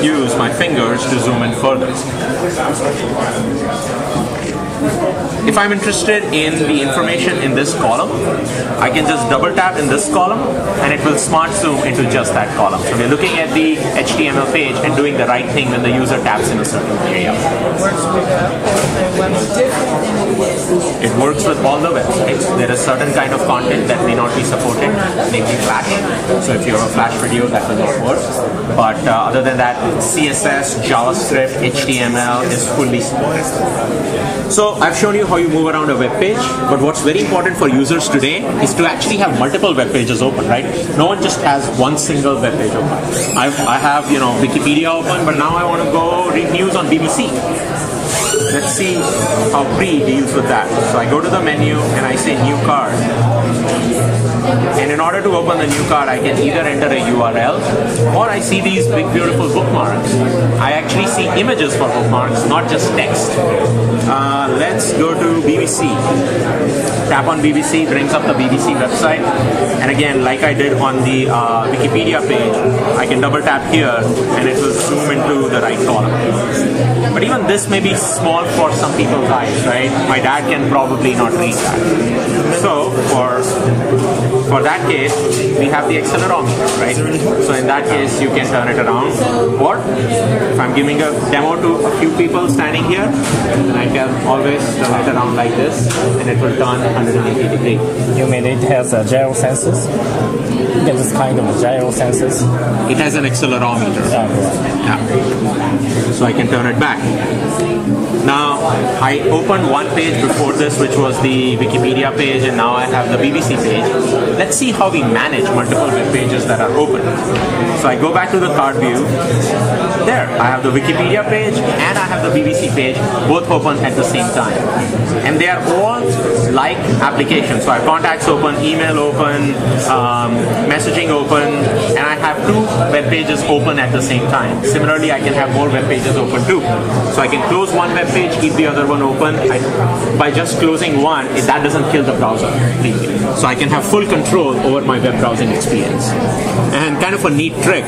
use my fingers to zoom in further. If I'm interested in the information in this column, I can just double tap in this column and it will smart zoom into just that column. So we're looking at the HTML page and doing the right thing when the user taps in a certain area. It works with all the websites. There is certain kind of content that may not be supported, namely Flash. So if you have a Flash video, that will not work. But other than that, CSS, JavaScript, HTML is fully supported. So I've shown you how you move around a web page, but what's very important for users today is to actually have multiple web pages open, right? No one just has one single web page open. I have, Wikipedia open, but now I want to go read news on BBC. Let's see how Bree deals with that. So I go to the menu and I say new card. And in order to open the new card, I can either enter a URL or I see these big beautiful bookmarks. I actually see images for bookmarks, not just text. Let's go to BBC. Tap on BBC, brings up the BBC website. And again, like I did on the Wikipedia page, I can double tap here and it will zoom into the right column. But even this may be small for some people's eyes, right? My dad can probably not read that. So for that case, we have the accelerometer, right? So in that case, you can turn it around. Or if I'm giving a demo to a few people standing here, then I can always turn it around like this, and it will turn 180 degrees. You mean it has a gyro sensors? This kind of gyro sensors? It has an accelerometer. Yeah. So I can turn it back. Now, I opened one page before this, which was the Wikipedia page, and now I have the BBC page. Let's see how we manage multiple web pages that are open. So I go back to the card view. There, I have the Wikipedia page and I have the BBC page, both open at the same time. And they are all like applications. So I have contacts open, email open, messaging open, and I have two web pages open at the same time. Similarly, I can have more web pages open too. So I can close one web page, keep the other one open. By just closing one, that doesn't kill the browser completely. So I can have full control over my web browsing experience. And kind of a neat trick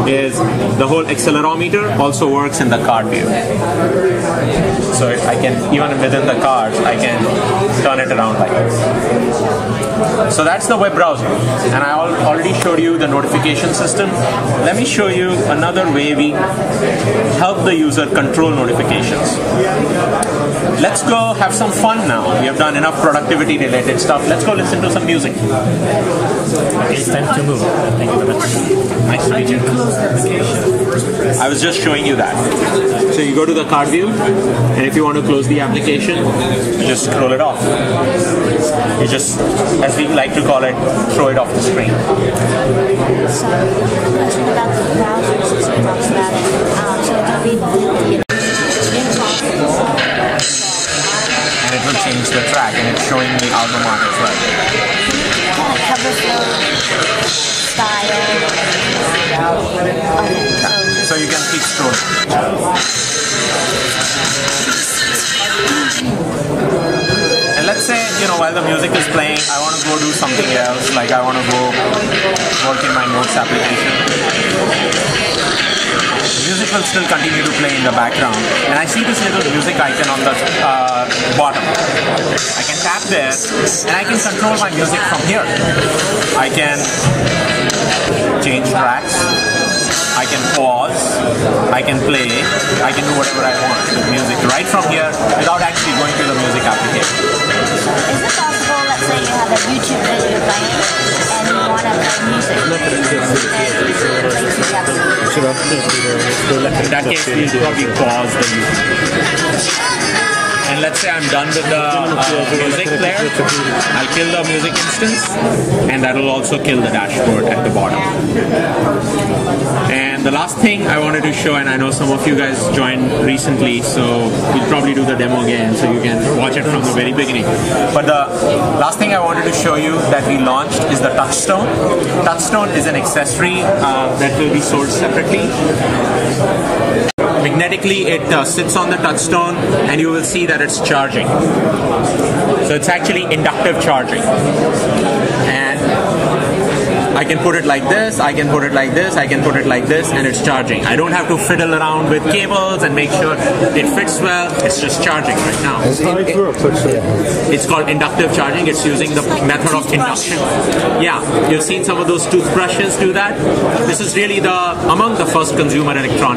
is the whole accelerometer also works in the card view. So I can, even within the cards, I can turn it around like this. So that's the web browser. And I already showed you the notification system. Let me show you another way we help the user control notifications. Let's go have some fun now. We have done enough productivity related stuff. Let's go listen to some music. Okay, it's time to move. Thank you very much. Nice to meet you. I was just showing you that. So you go to the card view, and if you want to close the application, you just scroll it off. You just, as we like to call it, throw it off the screen. About the browsers, as we talked about it. So and it will change the track, and it's showing me album art as well. Like cover flow, style. So you can keep scrolling. And let's say, while the music is playing, I want to go do something else, like I want to go work in my notes application. The music will still continue to play in the background, and I see this little music icon on the bottom. I can tap there, and I can control my music from here. I can change tracks, I can pause, I can play, I can do whatever I want with music right from here without actually going to the music application. Is it possible, let's say you have a YouTube video playing and you want to play music and you play together? In that case, we'll probably pause the music. And let's say I'm done with the music player, I'll kill the music instance, and that will also kill the dashboard at the bottom. And the last thing I wanted to show, and I know some of you guys joined recently, so we'll probably do the demo again so you can watch it from the very beginning. But the last thing I wanted to show you that we launched is the Touchstone. Touchstone is an accessory that will be sold separately. Magnetically, it sits on the touchstone, and you will see that it's charging. So it's actually inductive charging. And I can put it like this, I can put it like this, I can put it like this, and it's charging. I don't have to fiddle around with cables and make sure it fits well. It's just charging right now. It's called inductive charging. It's using the method of induction. Yeah, you've seen some of those toothbrushes do that. This is really among the first consumer electronics